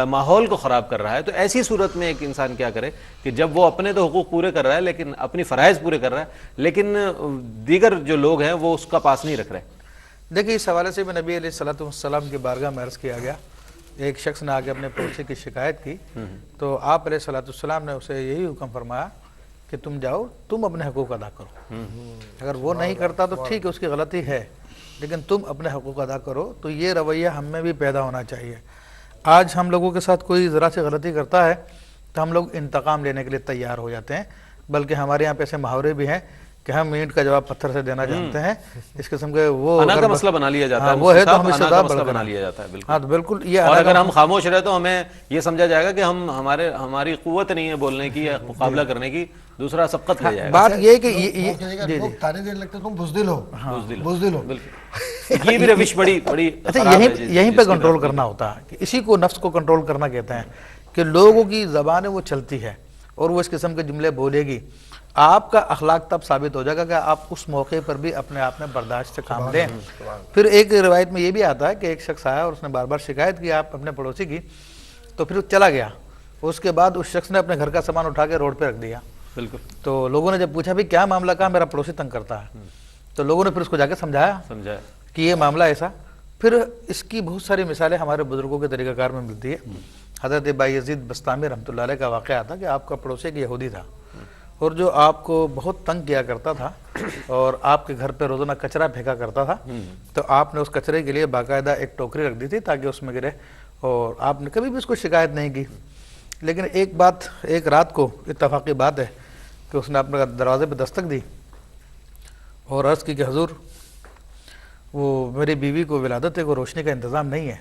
ماحول کو خراب کر رہا ہے. تو ایسی صورت میں ایک انسان کیا کرے کہ جب وہ اپنے تو حقوق پورے کر رہا ہے لیکن اپنی فرائض پورے کر رہا ہے لیکن دیگر جو لوگ ہیں وہ اس کا پاس نہیں رکھ رہے؟ دیکھیے اس حوالے سے میں نبی علیہ الصلوۃ والسلام کی بارگاہ میں عرض کیا گیا، ایک شخص نے آگے اپنے پڑوسی کی شکایت کی تو آپ علیہ الصلوۃ والسلام نے اسے یہی حکم فرمایا کہ تم جاؤ تم اپنے حقوق ادا کرو. اگر وہ نہیں کرتا تو ٹھیک ہے اس کی غلطی ہے لیکن تم اپنے حقوق ادا کرو. تو یہ رویہ ہم میں بھی پیدا ہونا چاہیے. آج ہم لوگوں کے ساتھ کوئی ذرا سی غلطی کرتا ہے تو ہم لوگ انتقام لینے کے لیے تیار ہو جاتے ہیں، بلکہ ہمارے یہاں پہ ایسے محاورے بھی ہیں کہ ہم اینٹ کا جواب پتھر سے دینا جانتے ہیں. اس قسم کے وہ انا کا مسئلہ بنا لیا جاتا ہے، وہ ہے تو ہم انا کا مسئلہ بنا لیا جاتا ہے. ہاں تو بالکل یہ اور اگر ہم خاموش رہے تو ہمیں یہ سمجھا جائے گا کہ ہماری قوت نہیں ہے بولنے کی یا مقابلہ کرنے کی، دوسرا سبقت لے جائے گا. بات یہ ہے کہ لوگ تانے دینے لگتے تم بزدل ہو، بزدل ہو. یہ بھی روش بڑی یہیں پہ کنٹرول کرنا ہوتا ہے کہ اسی کو نفس کو کنٹرول کرنا کہتے ہیں کہ لوگوں کی زبان وہ چلتی ہے اور وہ اس قسم کے جملے بولے گی. آپ کا اخلاق تب ثابت ہو جائے گا کہ آپ اس موقع پر بھی اپنے آپ میں برداشت سے کام لیں. پھر ایک روایت میں یہ بھی آتا ہے کہ ایک شخص آیا اور اس نے بار بار شکایت کی آپ اپنے پڑوسی کی، تو پھر چلا گیا. اس کے بعد اس شخص نے اپنے گھر کا سامان اٹھا کے روڈ پہ رکھ دیا. بالکل. تو لوگوں نے جب پوچھا بھی کیا معاملہ، کہا میرا پڑوسی تنگ کرتا ہے. تو لوگوں نے پھر اس کو جا کے سمجھایا کہ یہ معاملہ ایسا. پھر اس کی بہت ساری مثالیں ہمارے بزرگوں کے طریقہ کار میں ملتی ہے. حضرت بایزید بستامی رحمۃ اللہ علیہ کا واقعہ تھا کہ آپ کا پڑوسی ایک یہودی تھا اور جو آپ کو بہت تنگ کیا کرتا تھا اور آپ کے گھر پہ روزانہ کچرا پھینکا کرتا تھا. تو آپ نے اس کچرے کے لیے باقاعدہ ایک ٹوکری رکھ دی تھی تاکہ اس میں گرے، اور آپ نے کبھی بھی اس کو شکایت نہیں کی. لیکن ایک رات کو اتفاقی بات ہے کہ اس نے اپنے دروازے پہ دستک دی اور عرض کی کہ حضور وہ میری بیوی کو ولادت ہے، کو روشنی کا انتظام نہیں ہے.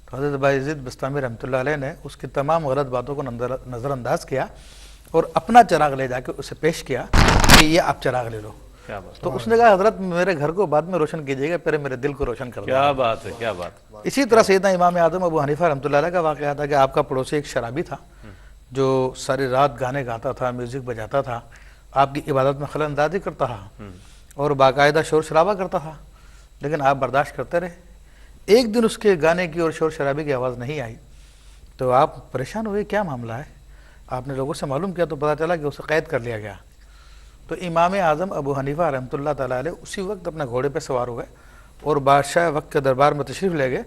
تو حضرت بایزید بستامی رحمۃ اللہ علیہ نے اس کی تمام غلط باتوں کو نظر انداز کیا اور اپنا چراغ لے جا کے اسے پیش کیا کہ یہ آپ چراغ لے لو. کیا بات تو اس نے کہا حضرت میرے گھر کو بعد میں روشن کیجیے گا، پہلے میرے دل کو روشن کر دیں۔ کیا بات ہے، کیا بات۔ اسی طرح سیدنا امام اعظم ابو حنیفہ رحمۃ اللہ علیہ کا واقعہ تھا کہ آپ کا پڑوسی ایک شرابی تھا جو ساری رات گانے گاتا تھا، میوزک بجاتا تھا، آپ کی عبادت میں خلل اندازی کرتا تھا اور باقاعدہ شور شرابہ کرتا تھا، لیکن آپ برداشت کرتے رہے۔ ایک دن اس کے گانے کی اور شور شرابے کی آواز نہیں آئی تو آپ پریشان ہوئے، کیا معاملہ ہے؟ آپ نے لوگوں سے معلوم کیا تو پتہ چلا کہ اسے قید کر لیا گیا۔ تو امام اعظم ابو حنیفہ رحمۃ اللہ تعالیٰ علیہ اسی وقت اپنے گھوڑے پہ سوار ہو گئے اور بادشاہ وقت کے دربار میں تشریف لے گئے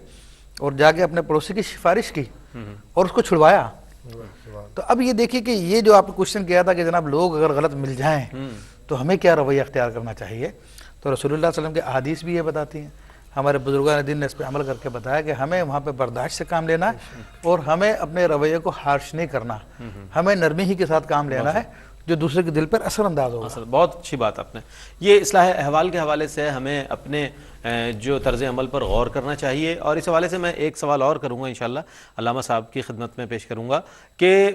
اور جا کے اپنے پڑوسی کی سفارش کی اور اس کو چھڑوایا۔ تو اب یہ دیکھیے کہ یہ جو آپ نے کوشچن کیا تھا کہ جناب لوگ اگر غلط مل جائیں تو ہمیں کیا رویہ اختیار کرنا چاہیے، تو رسول اللہ صلی اللہ علیہ وسلم کے احادیث بھی یہ بتاتی ہیں، ہمارے بزرگان دین نے اس پہ عمل کر کے بتایا کہ ہمیں وہاں پہ برداشت سے کام لینا ہے اور ہمیں اپنے رویے کو ہارش نہیں کرنا، ہمیں نرمی ہی کے ساتھ کام لینا ہے جو دوسرے کے دل پر اثر انداز ہوگا۔ بہت اچھی بات آپ نے، یہ اصلاح احوال کے حوالے سے ہمیں اپنے جو طرز عمل پر غور کرنا چاہیے۔ اور اس حوالے سے میں ایک سوال اور کروں گا انشاءاللہ، علامہ صاحب کی خدمت میں پیش کروں گا کہ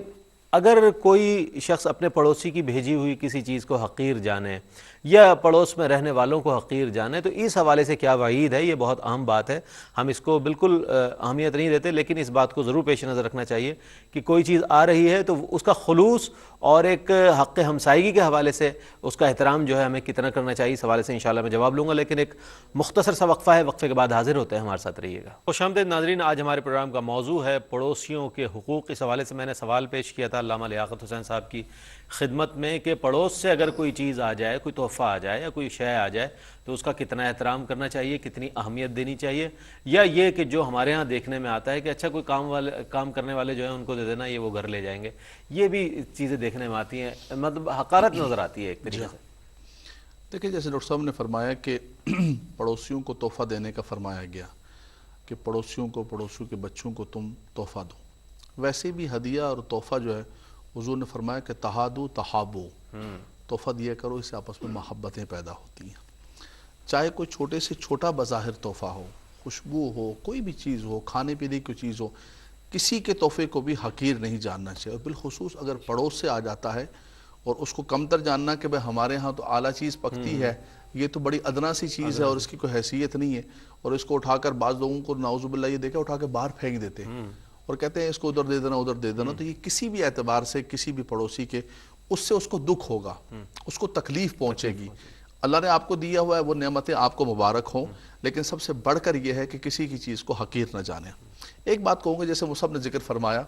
اگر کوئی شخص اپنے پڑوسی کی بھیجی ہوئی کسی چیز کو حقیر جانے یا پڑوس میں رہنے والوں کو حقیر جانے تو اس حوالے سے کیا وعید ہے؟ یہ بہت اہم بات ہے، ہم اس کو بالکل اہمیت نہیں دیتے، لیکن اس بات کو ضرور پیش نظر رکھنا چاہیے کہ کوئی چیز آ رہی ہے تو اس کا خلوص اور ایک حق ہمسائیگی کے حوالے سے اس کا احترام جو ہے ہمیں کتنا کرنا چاہیے، اس حوالے سے انشاءاللہ میں جواب لوں گا، لیکن ایک مختصر سا وقفہ ہے، وقفے کے بعد حاضر ہوتے ہیں، ہمارے ساتھ رہیے گا۔ خوش آمدید ناظرین، آج ہمارے پروگرام کا موضوع ہے پڑوسیوں کے حقوق۔ اس حوالے سے میں نے سوال پیش کیا تھا علامہ لیاقت حسین صاحب کی خدمت میں کہ پڑوس سے اگر کوئی چیز آ جائے، کوئی تحفہ آ جائے یا کوئی شے آ جائے تو اس کا کتنا احترام کرنا چاہیے، کتنی اہمیت دینی چاہیے، یا یہ کہ جو ہمارے ہاں دیکھنے میں آتا ہے کہ اچھا کوئی کام کرنے والے جو ہیں ان کو دے دینا، یہ وہ گھر لے جائیں گے، یہ بھی چیزیں دیکھنے میں آتی ہیں، مطلب حقارت نظر آتی ہے ایک طریقے سے۔ دیکھیں جیسے ڈاکٹر صاحب نے فرمایا کہ پڑوسیوں کو تحفہ دینے کا فرمایا گیا کہ پڑوسیوں کے بچوں کو تم تحفہ دو، ویسے بھی ہدیہ اور تحفہ جو ہے حضور نے فرمایا کہ تہادو تحابو، تحفہ دیا کرو، اس سے آپس میں محبتیں پیدا ہوتی ہیں۔ چاہے کوئی چھوٹے سے چھوٹا بظاہر تحفہ ہو، خوشبو ہو، کوئی بھی چیز ہو، کھانے پینے کی چیز ہو، کسی کے تحفے کو بھی حقیر نہیں جاننا چاہیے، اور بالخصوص اگر پڑوس سے آ جاتا ہے اور اس کو کمتر جاننا کہ بھئی ہمارے ہاں تو اعلیٰ چیز پکتی ہے، یہ تو بڑی ادنا سی چیز ہے اور اس کی کوئی حیثیت نہیں ہے، اور اس کو اٹھا کر بعض لوگوں کو نعوذ باللہ یہ دیکھا اٹھا کے باہر پھینک دیتے ہیں اور کہتے ہیں اس کو ادھر دے دینا ادھر دے دینا، تو یہ کسی بھی اعتبار سے کسی بھی پڑوسی کے اس سے اس کو دکھ ہوگا، اس کو تکلیف پہنچے گی۔ اللہ نے آپ کو دیا ہوا ہے وہ نعمتیں آپ کو مبارک ہوں، لیکن سب سے بڑھ کر یہ ہے کہ کسی کی چیز کو حقیر نہ جانے۔ ایک بات کہوں گا جیسے مصعب نے ذکر فرمایا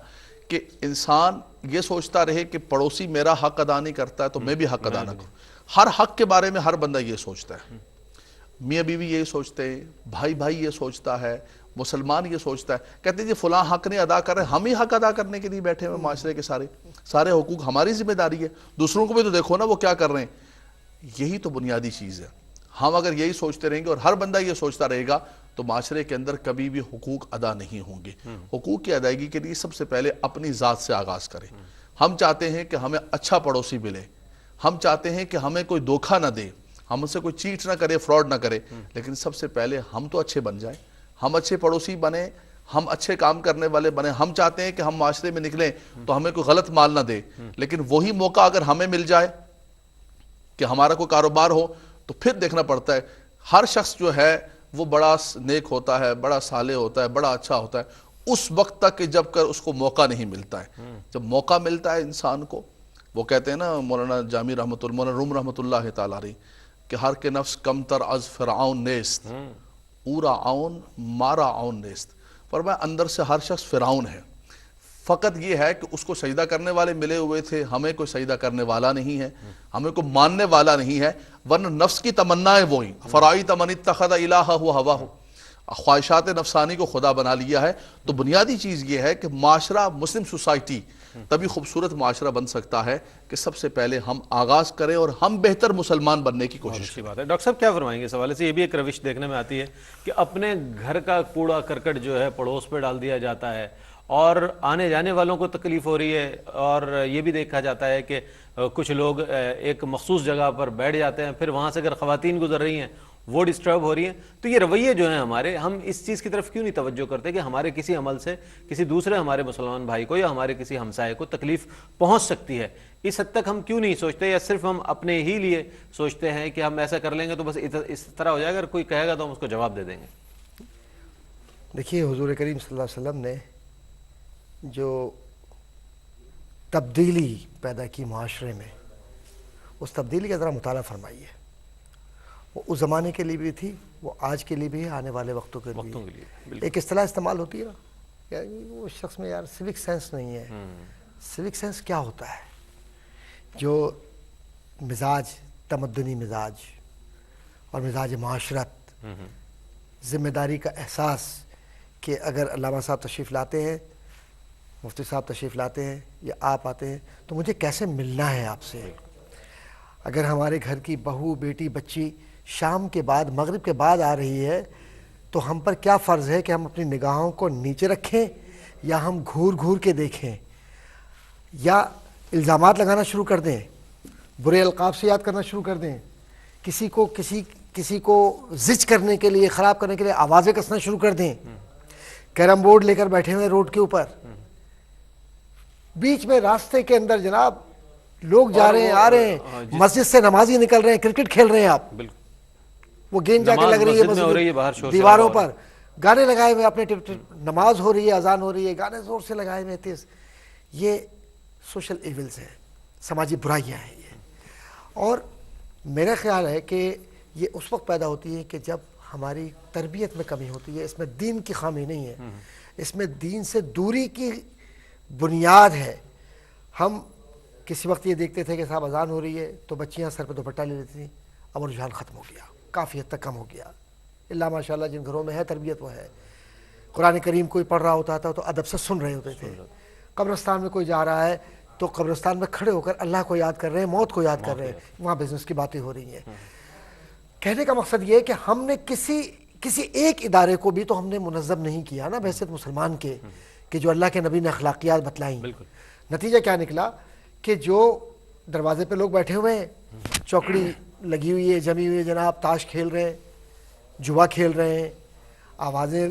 کہ انسان یہ سوچتا رہے کہ پڑوسی میرا حق ادا نہیں کرتا ہے تو میں بھی حق ادا نہ کروں۔ ہر حق کے بارے میں ہر بندہ یہ سوچتا ہے، میاں بیوی یہ سوچتے ہیں، بھائی یہ سوچتا ہے، مسلمان یہ سوچتا ہے، کہتے ہیں جی فلاں حق نہیں ادا کر رہے، ہم ہی حق ادا کرنے کے لیے بیٹھے ہوئے، معاشرے کے سارے حقوق ہماری ذمہ داری ہے، دوسروں کو بھی تو دیکھو نا وہ کیا کر رہے ہیں۔ یہی تو بنیادی چیز ہے، ہم اگر یہی سوچتے رہیں گے اور ہر بندہ یہ سوچتا رہے گا تو معاشرے کے اندر کبھی بھی حقوق ادا نہیں ہوں گے۔ حقوق کی ادائیگی کے لیے سب سے پہلے اپنی ذات سے آغاز کریں۔ ہم چاہتے ہیں کہ ہمیں اچھا پڑوسی ملے، ہم چاہتے ہیں کہ ہمیں کوئی دھوکہ نہ دے، ہم سے کوئی چیٹ نہ کرے، فراڈ نہ کرے، لیکن سب سے پہلے ہم تو اچھے بن جائیں، ہم اچھے پڑوسی بنیں، ہم اچھے کام کرنے والے بنیں۔ ہم چاہتے ہیں کہ ہم معاشرے میں نکلیں تو ہمیں کوئی غلط مال نہ دے، لیکن وہی موقع اگر ہمیں مل جائے کہ ہمارا کوئی کاروبار ہو تو پھر دیکھنا پڑتا ہے۔ ہر شخص جو ہے وہ بڑا نیک ہوتا ہے، بڑا صالح ہوتا ہے، بڑا اچھا ہوتا ہے اس وقت تک کہ جب کر اس کو موقع نہیں ملتا ہے۔ جب موقع ملتا ہے انسان کو، وہ کہتے ہیں نا مولانا جامی مولانا روم رحمۃ اللہ تعالیٰ علیہ کہ ہر کے نفس کم تر از فرعون نیست، اورا عون مارا عون نیست، فرمایا اندر سے ہر شخص فرعون ہے، فقط یہ ہے کہ اس کو سجدہ کرنے والے ملے ہوئے تھے، ہمیں کوئی سجدہ کرنے والا نہیں ہے، ہمیں کوئی ماننے والا نہیں ہے، ورنہ نفس کی تمنا ہے وہی فرائیت من اتخذ الہہ ہواہ، خواہشات نفسانی کو خدا بنا لیا ہے۔ تو بنیادی چیز یہ ہے کہ معاشرہ، مسلم سوسائٹی تبھی خوبصورت معاشرہ بن سکتا ہے کہ سب سے پہلے ہم آغاز کریں اور ہم بہتر مسلمان بننے کی کوشش اچھی بات ہے۔ ڈاکٹر صاحب کیا فرمائیں گے اس حوالے سے؟ یہ بھی ایک روش دیکھنے میں آتی ہے کہ اپنے گھر کا کوڑا کرکٹ جو ہے پڑوس پہ ڈال دیا جاتا ہے اور آنے جانے والوں کو تکلیف ہو رہی ہے، اور یہ بھی دیکھا جاتا ہے کہ کچھ لوگ ایک مخصوص جگہ پر بیٹھ جاتے ہیں، پھر وہاں سے اگر خواتین گزر رہی ہیں وہ ڈسٹرب ہو رہی ہیں. تو یہ رویے جو ہیں ہمارے, ہم اس چیز کی طرف کیوں نہیں توجہ کرتے کہ ہمارے کسی عمل سے کسی دوسرے ہمارے مسلمان بھائی کو یا ہمارے کسی ہمسائے کو تکلیف پہنچ سکتی ہے. اس حد تک ہم کیوں نہیں سوچتے, یا صرف ہم اپنے ہی لیے سوچتے ہیں کہ ہم ایسا کر لیں گے تو بس اس طرح ہو جائے گا, اگر کوئی کہے گا تو ہم اس کو جواب دے دیں گے. دیکھیے حضور کریم صلی اللہ علیہ وسلم نے جو تبدیلی پیدا کی معاشرے میں, اس تبدیلی کا ذرا مطالعہ فرمائیے. وہ اس زمانے کے لیے بھی تھی, وہ آج کے لیے بھی ہے, آنے والے وقتوں کے لیے. ایک اصطلاح استعمال ہوتی ہے نا, یار وہ شخص میں یار سیوک سینس نہیں ہے. سیوک سینس کیا ہوتا ہے؟ جو مزاج, تمدنی مزاج اور مزاج معاشرت, ذمہ داری کا احساس کہ اگر علامہ صاحب تشریف لاتے ہیں, مفتی صاحب تشریف لاتے ہیں یا آپ آتے ہیں تو مجھے کیسے ملنا ہے آپ سے. اگر ہمارے گھر کی بہو, بیٹی, بچی شام کے بعد, مغرب کے بعد آ رہی ہے تو ہم پر کیا فرض ہے کہ ہم اپنی نگاہوں کو نیچے رکھیں یا ہم گھور گھور کے دیکھیں, یا الزامات لگانا شروع کر دیں, برے القاب سے یاد کرنا شروع کر دیں, کسی کو زج کرنے کے لیے, خراب کرنے کے لیے آوازیں کسنا شروع کر دیں, کیرم بورڈ لے کر بیٹھے ہوئے روڈ کے اوپر, بیچ میں راستے کے اندر جناب لوگ جا رہے ہیں, آ رہے ہیں, مسجد سے نمازی نکل رہے ہیں, کرکٹ کھیل رہے ہیں آپ, وہ گیند جا کے لگ رہی ہے مسجد, دیواروں پر گانے لگائے ہوئے, اپنے نماز ہو رہی ہے, اذان ہو رہی ہے, گانے زور سے لگائے ہوئے تیز. یہ سوشل ایولز ہیں, سماجی برائیاں ہیں یہ. اور میرا خیال ہے کہ یہ اس وقت پیدا ہوتی ہے کہ جب ہماری تربیت میں کمی ہوتی ہے. اس میں دین کی خامی نہیں ہے, اس میں دین سے دوری کی بنیاد ہے. ہم کسی وقت یہ دیکھتے تھے کہ صاحب اذان ہو رہی ہے تو بچیاں سر پہ دوپٹہ لے لیتی تھیں, اب وہ رجحان ختم ہو گیا, کافی حد تک کم ہو گیا. اللہ ماشاءاللہ جن گھروں میں ہے تربیت وہ ہے. قرآن کریم کوئی پڑھ رہا ہوتا تھا تو ادب سے سن رہے ہوتے تھے. قبرستان میں کوئی جا رہا ہے تو قبرستان میں کھڑے ہو کر اللہ کو یاد کر رہے ہیں, موت کو یاد کر رہے ہیں, وہاں بزنس کی باتیں ہو رہی ہیں. کہنے کا مقصد یہ ہے کہ ہم نے کسی ایک ادارے کو بھی تو ہم نے منظم نہیں کیا نا بحیثیت مسلمان کے, کہ جو اللہ کے نبی نے اخلاقیات بتلائیں. نتیجہ کیا نکلا کہ جو دروازے پہ لوگ بیٹھے ہوئے ہیں, چوکڑی لگی ہوئی ہے, جمی ہوئی ہے جناب, تاش کھیل رہے ہیں, جوا کھیل رہے ہیں, آوازیں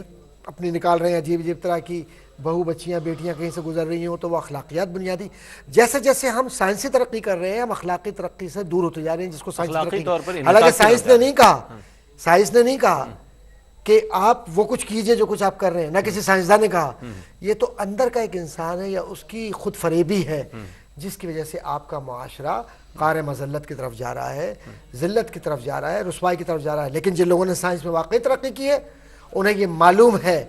اپنی نکال رہے ہیں عجیب عجیب طرح کی, بہو بچیاں بیٹیاں کہیں سے گزر رہی ہوں تو وہ اخلاقیات بنیادی. جیسے جیسے ہم سائنسی ترقی کر رہے ہیں ہم اخلاقی ترقی سے دور ہوتے جا رہے ہیں, جس کو سائنسی ترقی, حالانکہ سائنس نے نہیں کہا کہ آپ وہ کچھ کیجئے جو کچھ آپ کر رہے ہیں, نہ کسی سائنسدان نے کہا. یہ تو اندر کا ایک انسان ہے یا اس کی خود فریبی ہے جس کی وجہ سے آپ کا معاشرہ قعر مذلت کی طرف جا رہا ہے, ذلت کی طرف جا رہا ہے, رسوائی کی طرف جا رہا ہے. لیکن جن لوگوں نے سائنس میں واقعی ترقی کی ہے انہیں یہ معلوم ہے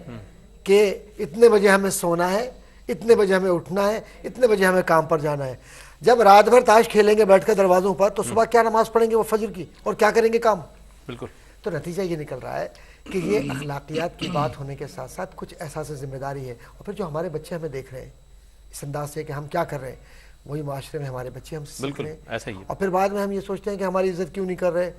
کہ اتنے بجے ہمیں سونا ہے, اتنے بجے ہمیں اٹھنا ہے, اتنے بجے ہمیں کام پر جانا ہے. جب رات بھر تاش کھیلیں گے بیٹھ کر دروازوں پر تو صبح کیا نماز پڑھیں گے وہ فجر کی, اور کیا کریں گے کام. بالکل. تو نتیجہ یہ نکل رہا ہے کہ یہ اخلاقیات کی بات ہونے کے ساتھ ساتھ کچھ احساس ذمہ داری ہے. اور پھر جو ہمارے بچے ہمیں دیکھ رہے ہیں اس انداز سے کہ ہم کیا کر رہے ہیں, وہی معاشرے میں ہمارے بچے ہم سے سیکھ رہے ہیں. اور پھر بعد میں ہم یہ سوچتے ہیں کہ ہماری عزت کیوں نہیں کر رہے,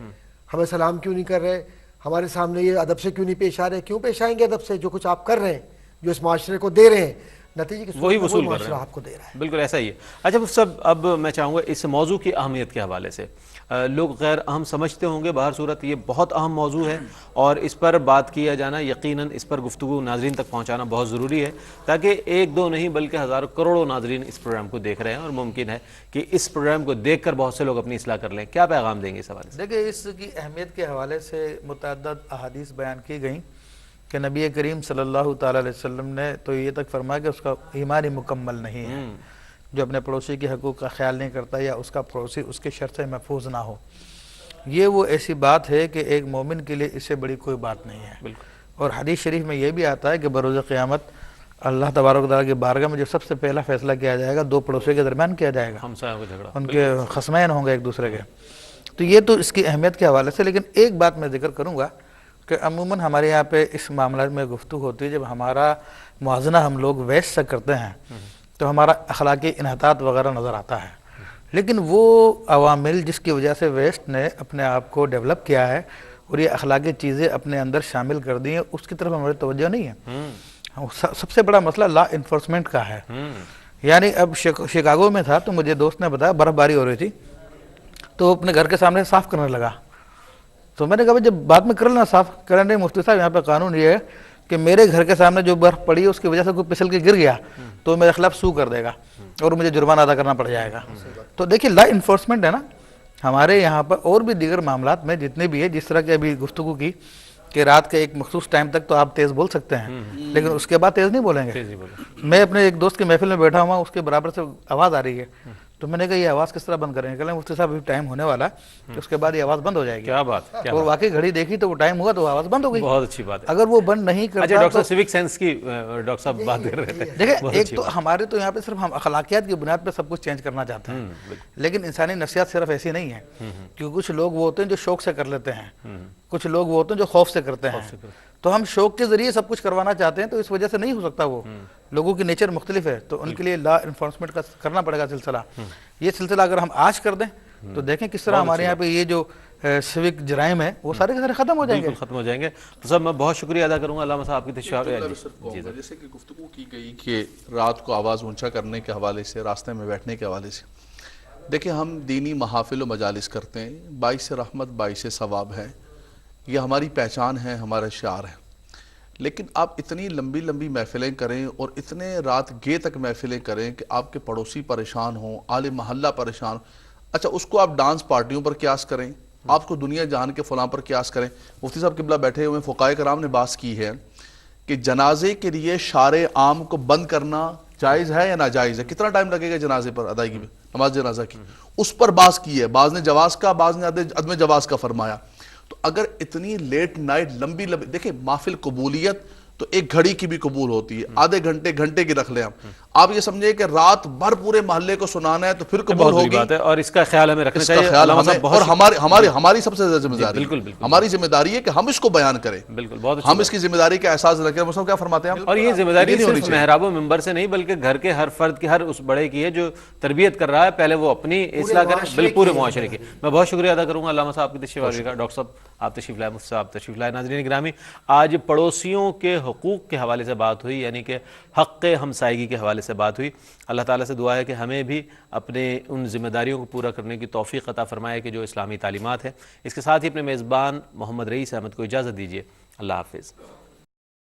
ہمیں سلام کیوں نہیں کر رہے, ہمارے سامنے یہ ادب سے کیوں نہیں پیش آ رہے. کیوں پیش آئیں گے ادب سے؟ جو کچھ آپ کر رہے ہیں, جو اس معاشرے کو دے رہے ہیں, نتیجے کی وہی وصول کر رہے ہیں, آپ کو دے رہا ہے. بالکل ایسا ہی ہے. اچھا مفتی صاحب, اب میں چاہوں گا اس موضوع کی اہمیت کے حوالے سے, لوگ غیر اہم سمجھتے ہوں گے, بہر صورت یہ بہت اہم موضوع ہے اور اس پر بات کیا جانا, یقیناً اس پر گفتگو ناظرین تک پہنچانا بہت ضروری ہے تاکہ ایک دو نہیں بلکہ ہزاروں کروڑوں ناظرین اس پروگرام کو دیکھ رہے ہیں, اور ممکن ہے کہ اس پروگرام کو دیکھ کر بہت سے لوگ اپنی اصلاح کر لیں. کیا پیغام دیں گے اس حوالے سے؟ دیکھیں, اس کی اہمیت کے حوالے سے متعدد احادیث بیان کی گئیں کہ نبی کریم صلی اللہ تعالی علیہ وسلم نے تو یہ تک فرمایا کہ اس کا ایمان مکمل نہیں ہے جو اپنے پڑوسی کے حقوق کا خیال نہیں کرتا یا اس کا پڑوسی اس کے شر سے محفوظ نہ ہو. یہ وہ ایسی بات ہے کہ ایک مومن کے لیے اس سے بڑی کوئی بات نہیں ہے. اور حدیث شریف میں یہ بھی آتا ہے کہ بروز قیامت اللہ تبارک و تعالیٰ کی بارگاہ میں جو سب سے پہلا فیصلہ کیا جائے گا دو پڑوسیوں کے درمیان کیا جائے گا, ان کے خصمین ہوں گے ایک دوسرے کے. تو یہ تو اس کی اہمیت کے حوالے سے. لیکن ایک بات میں ذکر کروں گا کہ عموماً ہمارے یہاں پہ اس معاملات میں گفتگو ہوتی ہے جب ہمارا موازنہ ہم لوگ ویسٹ سے کرتے ہیں تو ہمارا اخلاقی انحطاط وغیرہ نظر آتا ہے. لیکن وہ عوامل جس کی وجہ سے ویسٹ نے اپنے آپ کو ڈیولپ کیا ہے اور یہ اخلاقی چیزیں اپنے اندر شامل کر دی ہیں, اس کی طرف ہماری توجہ نہیں ہے. سب سے بڑا مسئلہ لا انفورسمنٹ کا ہے. یعنی اب شکاگو میں تھا تو مجھے دوست نے بتایا برف باری ہو رہی تھی تو اپنے گھر کے سامنے صاف کرنے لگا, تو میں نے کہا جب بعد میں کر لینا صاف کریں نہیں مفتی صاحب، یہاں پہ قانون یہ ہے کہ میرے گھر کے سامنے جو برف پڑی ہے اس کی وجہ سے کوئی پھسل کے گر گیا تو میرے خلاف سو کر دے گا اور مجھے جرمانہ ادا کرنا پڑ جائے گا. تو دیکھیے لا انفورسمنٹ ہے نا ہمارے یہاں پر، اور بھی دیگر معاملات میں جتنے بھی ہے، جس طرح کی ابھی گفتگو کی کہ رات کے ایک مخصوص ٹائم تک تو آپ تیز بول سکتے ہیں لیکن اس کے بعد تیز نہیں بولیں گے. میں اپنے ایک دوست کی محفل میں بیٹھا ہوا، اس کے برابر سے آواز آ رہی ہے تو میں نے کہا یہ آواز کس طرح بند کریں گے؟ کہ مفتی صاحب ابھی ٹائم ہونے والا ہے اس کے بعد یہ آواز بند ہو جائے گی. کیا بات، اور واقعی گھڑی دیکھی تو وہ ٹائم ہوا تو آواز بند ہو گئی. بہت اچھی بات ہے. اگر وہ بند نہیں اچھا کرتا ڈاکٹر صاحب سیوک سینس کی ڈاکٹر صاحب بات کر رہے تھے. دیکھیں ایک تو ہمارے تو یہاں پہ صرف ہم اخلاقیات کی بنیاد پہ سب کچھ چینج کرنا چاہتے ہیں، لیکن انسانی نفسیات صرف ایسی نہیں ہے. کیونکہ کچھ لوگ وہ ہوتے ہیں جو شوق سے کر لیتے ہیں، کچھ لوگ وہ ہوتے ہیں جو خوف سے کرتے ہیں. تو ہم شوق کے ذریعے سب کچھ کروانا چاہتے ہیں تو اس وجہ سے نہیں ہو سکتا. وہ لوگوں کی نیچر مختلف ہے تو ان کے لیے لا انفورسمنٹ کا کرنا پڑے گا سلسلہ. یہ سلسلہ اگر ہم آج کر دیں تو دیکھیں کس طرح ہمارے یہاں پہ یہ جو سیوک جرائم ہے وہ سارے کے سارے ختم ہو جائیں گے. بالکل ختم ہو جائیں گے. تو صاحب میں بہت شکریہ ادا کروں گا علامہ صاحب آپ کی تشریف. جیسے کہ گفتگو کی گئی کہ رات کو آواز اونچا کرنے کے حوالے سے، راستے میں بیٹھنے کے حوالے سے، دیکھیں ہم دینی محافل و مجالس کرتے ہیں، باعث رحمت باعث ثواب ہے، یہ ہماری پہچان ہے، ہمارا شعار ہے. لیکن آپ اتنی لمبی لمبی محفلیں کریں اور اتنے رات گے تک محفلیں کریں کہ آپ کے پڑوسی پریشان ہوں، اہل محلہ پریشان ہوں. اچھا اس کو آپ ڈانس پارٹیوں پر قیاس کریں، آپ کو دنیا جہان کے فلاں پر قیاس کریں. مفتی صاحب قبلہ بیٹھے ہوئے فقہائے کرام نے بات کی ہے کہ جنازے کے لیے شارع عام کو بند کرنا جائز ہے یا ناجائز ہے، کتنا ٹائم لگے گا جنازے پر ادائیگی میں، نماز جنازہ کی، اس پر بحث کی ہے. بعض نے جواز کا، بعض نے عدم جواز کا فرمایا. تو اگر اتنی لیٹ نائٹ لمبی دیکھیں محفل قبولیت تو ایک گھڑی کی بھی قبول ہوتی ہے، آدھے گھنٹے کی رکھ لیں آپ یہ سمجھے کہ رات بھر پورے محلے کو سنانا ہے تو پھر قبول ہوگی. اور اس کا خیال ہمیں رکھنا چاہیے اور ہماری سب سے زیادہ ذمہ داری، ہماری ذمہ داری ہے کہ ہم اس کو بیان کریں. بالکل بہت ہم اس کی ذمہ داری کا احساس رکھیں. مسلم کیا فرماتے ہیں اور یہ ذمہ داری صرف محراب و ممبر سے نہیں بلکہ گھر کے ہر فرد کی، ہر اس بڑے کی ہے جو تربیت کر رہا ہے. پہلے وہ اپنی اصلاح کرے، بالکل پورے معاشرے کی. میں بہت شکریہ ادا کروں گا علامہ صاحب کی تشریف آوری کا. ڈاکٹر صاحب آپ تشریف لائے، مفتی صاحب تشریف لائے. ناظرین گرامی آج پڑوسیوں کے حقوق کے حوالے سے بات ہوئی، یعنی کہ حق ہمسائیگی کے حوالے سے بات ہوئی. اللہ تعالیٰ سے دعا ہے کہ ہمیں بھی اپنے ان ذمہ داریوں کو پورا کرنے کی توفیق عطا فرمائے کہ جو اسلامی تعلیمات ہے. اس کے ساتھ ہی اپنے میزبان محمد رئیس احمد کو اجازت دیجیے. اللہ حافظ.